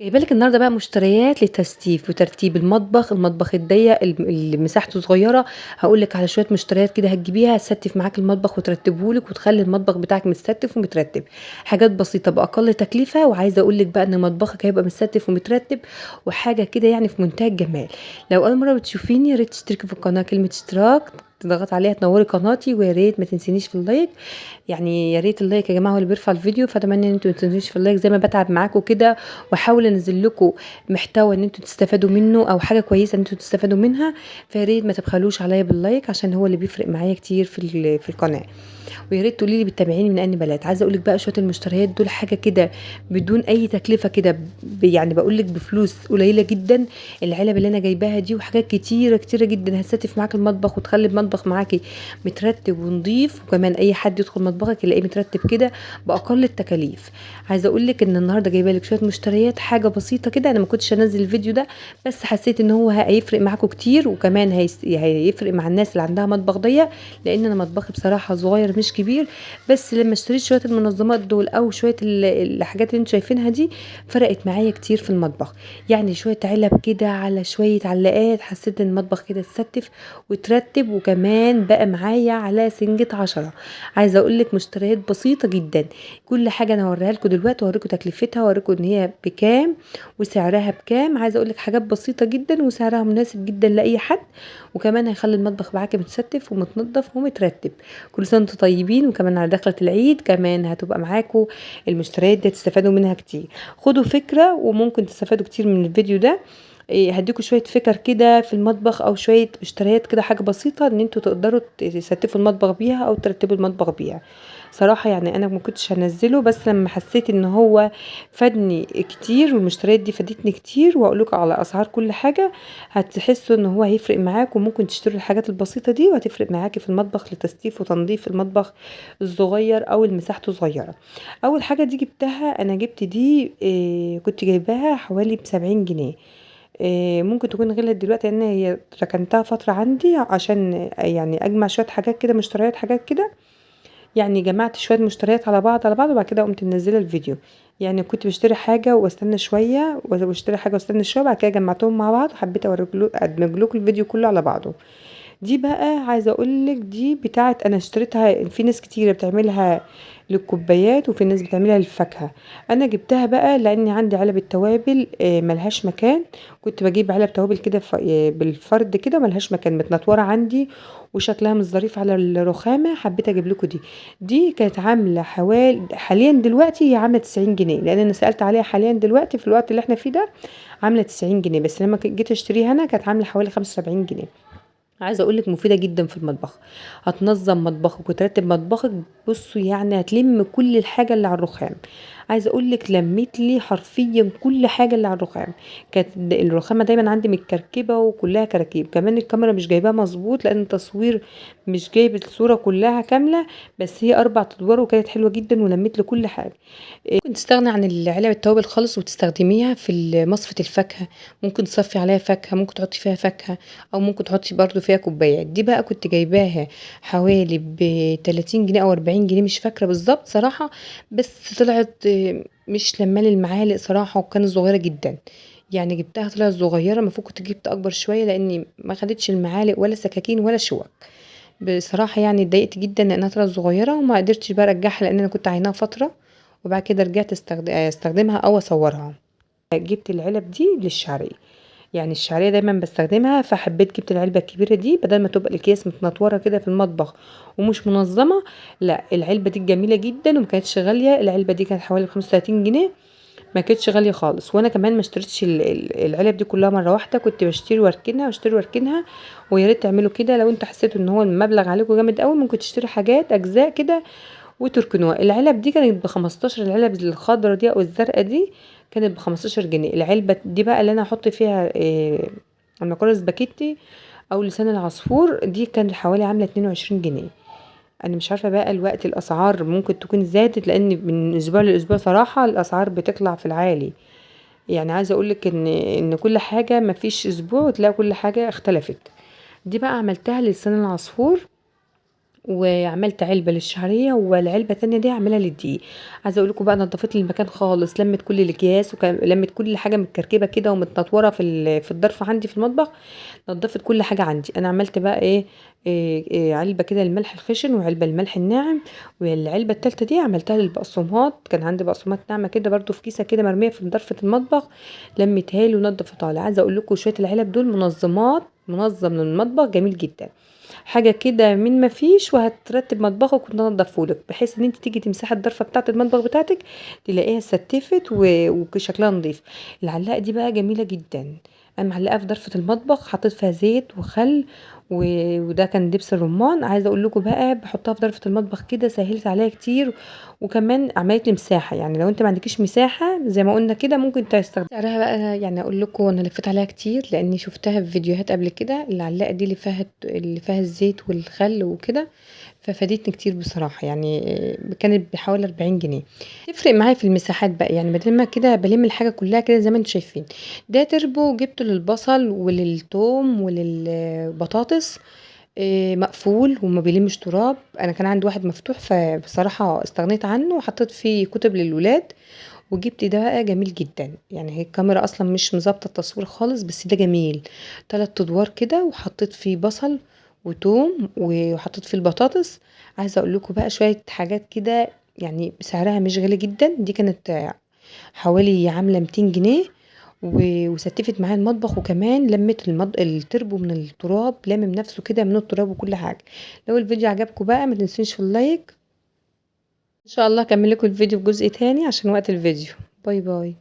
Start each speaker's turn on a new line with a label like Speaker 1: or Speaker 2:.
Speaker 1: جايبه لك النهارده بقى مشتريات لتستيف وترتيب المطبخ الضيق اللي مساحته صغيره. هقول لك على شويه مشتريات كده هتجيبيها تستف معاك المطبخ وترتبه لك وتخلي المطبخ بتاعك متستف ومترتب. حاجات بسيطه باقل تكلفه، وعايزه اقول لك بقى ان مطبخك هيبقى متستف ومترتب وحاجه كده يعني في منتهى الجمال. لو اول مره بتشوفيني يا ريت تشتركي في القناه، كلمه اشتراك تضغط عليها تنوري قناتي، ويا ريت ما تنسينيش في اللايك. يعني يا ريت اللايك يا جماعه هو اللي بيرفع الفيديو، فاتمنى ان انتوا ما تنسونيش في اللايك زي ما بتعب معاكم كده، واحاول انزل لكم محتوى ان انتوا تستفادوا منه او حاجه كويسه ان انتوا تستفادوا منها. فيا ريت ما تبخلوش عليا باللايك عشان هو اللي بيفرق معايا كتير في القناه. ويا ريت تقولي لي بتتابعيني من انهي بلد. عايزه اقول لك بقى شويه المشتريات دول حاجه كده بدون اي تكلفه كده، يعني بقول لك بفلوس قليله جدا. العلب اللي انا جايباها دي وحاجات كتيره كتيره جدا هتستف معاك المطبخ وتخلي المطبخ معاكي مترتب ونضيف، وكمان اي حد يدخل مطبخك يلاقيه مترتب كده باقل التكاليف. عايزه اقول لك ان النهارده جايبه لك شويه مشتريات حاجه بسيطه كده، انا ما كنتش انزل الفيديو ده بس حسيت ان هو هيفرق معاكم كتير، وكمان هيفرق مع الناس اللي عندها مطبخ ضيق، لان انا مطبخي بصراحه صغير مش كبير. بس لما اشتريت شويه المنظمات دول او شويه الحاجات اللي انتوا شايفينها دي فرقت معايا كتير في المطبخ. يعني شويه علب كده على شويه علاقات، حسيت ان المطبخ كده اتستف وترتب، وكمان بقى معايا على سنجة 10. عايزه اقول لك مشتريات بسيطه جدا. كل حاجه انا هوريها لكم دلوقتي، واوريكم تكلفتها، واوريكم ان هي بكام وسعرها بكام. عايزه اقول لك حاجات بسيطه جدا وسعرها مناسب جدا لاي حد، وكمان هيخلي المطبخ معاكي متستف ومتنضف ومترتب. كل سنه وانتم طيبين، وكمان على دخلة العيد كمان هتبقى معاكم المشتريات دي تستفادوا منها كتير. خدوا فكره وممكن تستفادوا كتير من الفيديو ده. هديكوا شويه فكر كده في المطبخ او شويه مشتريات كده حاجه بسيطه ان انتوا تقدروا تستفوا المطبخ بيها او ترتبوا المطبخ بيها. صراحه يعني انا ما كنتش هنزله، بس لما حسيت ان هو فادني كتير والمشتريات دي فادتني كتير، واقول لكم على اسعار كل حاجه، هتحسوا ان هو هيفرق معاكم، وممكن تشتروا الحاجات البسيطه دي وهتفرق معاكي في المطبخ لتستيف وتنظيف المطبخ الصغير او اللي مساحته صغيره. اول حاجه دي جبتها، انا جبت دي كنت جايباها حوالي ب70 جنيه. ممكن تكون غلت دلوقتي لان هي ركنتها فتره عندي عشان يعني اجمع شويه حاجات كده، مشتريات حاجات كده. يعني جمعت شويه مشتريات على بعض وبعد كده قمت منزله الفيديو. يعني كنت بشتري حاجه واستنى شويه واشتري حاجه واستنى شويه، بعد كده جمعتهم مع بعض وحبيت ادمج لكم الفيديو كله على بعضه. دي بقى عايزه اقول لك دي بتاعت انا اشتريتها، في ناس كتيره بتعملها للكوبايات وفي ناس بتعملها للفاكهه. انا جبتها بقى لاني عندي علب التوابل ملهاش مكان. كنت بجيب علب توابل كده بالفرد كده ملهاش مكان، متنطوره عندي وشكلها مش ظريف على الرخامه، حبيت اجيب لكم دي. دي كانت عامله حوالي حاليا دلوقتي هي عامله 90 جنيه، لان انا سالت عليها حاليا دلوقتي في الوقت اللي احنا فيه ده عامله 90 جنيه، بس لما جيت اشتريها انا كانت عامله حوالي 75 جنيه. عايزه اقول لك مفيده جدا في المطبخ، هتنظم مطبخك وترتب مطبخك. بصوا يعني هتلم كل الحاجه اللي على الرخام. عايزه اقول لك لميت لي حرفيا كل حاجه اللي على الرخام. كانت الرخامه دايما عندي متكركبه وكلها كراكيب، كمان الكاميرا مش جايباها مظبوط لان التصوير مش جايب الصوره كلها كامله، بس هي 4 ادوار وكانت حلوه جدا ولميت لي كل حاجه. ممكن تستغني عن علب التوابل خالص وتستخدميها في مصفة الفاكهة. ممكن تصفي عليها فاكهة، ممكن تحطي فيها فاكهة، او ممكن تحطي برضو فيها كوبايات. دي بقى كنت جايباها حوالي ب30 جنيه او 40 جنيه، مش فاكرة بالظبط صراحة. بس طلعت مش لمالي المعالق صراحة، وكانت صغيرة جدا. يعني جبتها طلعت صغيرة، المفروض كنت جبت اكبر شوية لاني ما خدتش المعالق ولا سكاكين ولا شوك. بصراحة يعني اتضايقت جدا لانها طلعت صغيرة وما قدرتش بقى ارجعها لان انا كنت عيناها فترة، وبعد كده رجعت استخدمها او اصورها. جبت العلب دي للشعريه، يعني الشعريه دايما بستخدمها، فحبيت جبت العلبه الكبيره دي بدل ما تبقى الاكياس متنطوره كده في المطبخ ومش منظمه. لا العلبه دي جميله جدا وما كانتش غاليه، العلبه دي كانت حوالي 35 جنيه، ما كانتش غاليه خالص. وانا كمان ما اشتريتش العلب دي كلها مره واحده، كنت بشتري واركنها واشتري واركنها. ويا ريت تعملوا كده لو انتوا حسيتوا ان هو المبلغ عليكم جامد قوي، ممكن تشتري حاجات اجزاء كده وتركنوها. العلب دي كانت ب15، العلب الخضرا دي او الزرقاء دي كانت ب15 جنيه. العلبة دي بقى اللي انا احط فيها المكرونة سباكيتي او لسان العصفور دي كانت حوالي عاملة 22 جنيه. انا مش عارفة بقى الوقت الاسعار ممكن تكون زادت، لان من اسبوع لاسبوع صراحة الاسعار بتطلع في العالي. يعني عايزة اقولك ان كل حاجة مفيش اسبوع وتلاقي كل حاجة اختلفت. دي بقى عملتها للسان العصفور، وعملت علبة للشعرية والعلبة التانية دي هاعملها للدقيق. عايزة اقول لكم بقى نضفت لي المكان خالص، لمت كل الاكياس لمت كل حاجة متكركبة كده ومتنطورة في الضرفة عندي في المطبخ. نضفت كل حاجة عندي. انا عملت بقى إيه علبة كده الملح الخشن وعلبة الملح الناعم، والعلبة التالتة دي عملتها للبقسماط، كان عندي بقسماط ناعمة كده برضو في كيسة كده مرمية في ضرفة المطبخ، لميتها لي ونضفتها لي. عايزة اقول لكم شوية العلب دول منظم للمطبخ جميل جدا، حاجة كده من ما فيش وهترتب مطبخك وتنضفه لك، بحيث ان انت تيجي تمسحي الضرفة بتاعة المطبخ بتاعتك تلاقيها ستفت وشكلها نظيف. العلاقة دي بقى جميلة جدا. انا معلقة في ضرفة المطبخ، حطيت فيها زيت وخل وده كان دبس الرمان. عايزه اقول لكم بقى بحطها في ضرفه المطبخ كده، سهلت عليا كتير، وكمان عملت لي مساحه. يعني لو انت ما عندكيش مساحه زي ما قلنا كده ممكن تستخدم سعرها بقى. يعني اقول لكم انا لفيت عليها كتير لاني شفتها في فيديوهات قبل كده، العلاقه دي اللي فيها الزيت والخل وكده، ففادتني كتير بصراحه. يعني كانت بحوالي 40 جنيه. تفرق معايا في المساحات بقى، يعني بدل ما كده بلم الحاجه كلها كده زي ما انتم شايفين. ده تربو جبته للبصل وللثوم وللبطاطس، مقفول وما بيلمش تراب. انا كان عندي واحد مفتوح فبصراحه استغنيت عنه وحطيت فيه كتب للولاد، وجبت ده بقى جميل جدا. يعني هي الكاميرا اصلا مش مظبطه التصوير خالص، بس ده جميل. 3 ادوار كده، وحطيت فيه بصل وتوم وحطيت فيه البطاطس. عايزه اقول لكم بقى شويه حاجات كده، يعني سعرها مش غالي جدا. دي كانت حوالي عامله 200 جنيه، وستفت معايا المطبخ، وكمان لمت التربو من التراب، لامم نفسه كده من التراب وكل حاجه. لو الفيديو عجبكم بقى ما تنسونش في اللايك. ان شاء الله اكمل لكم الفيديو في جزء تاني عشان وقت الفيديو. باي باي.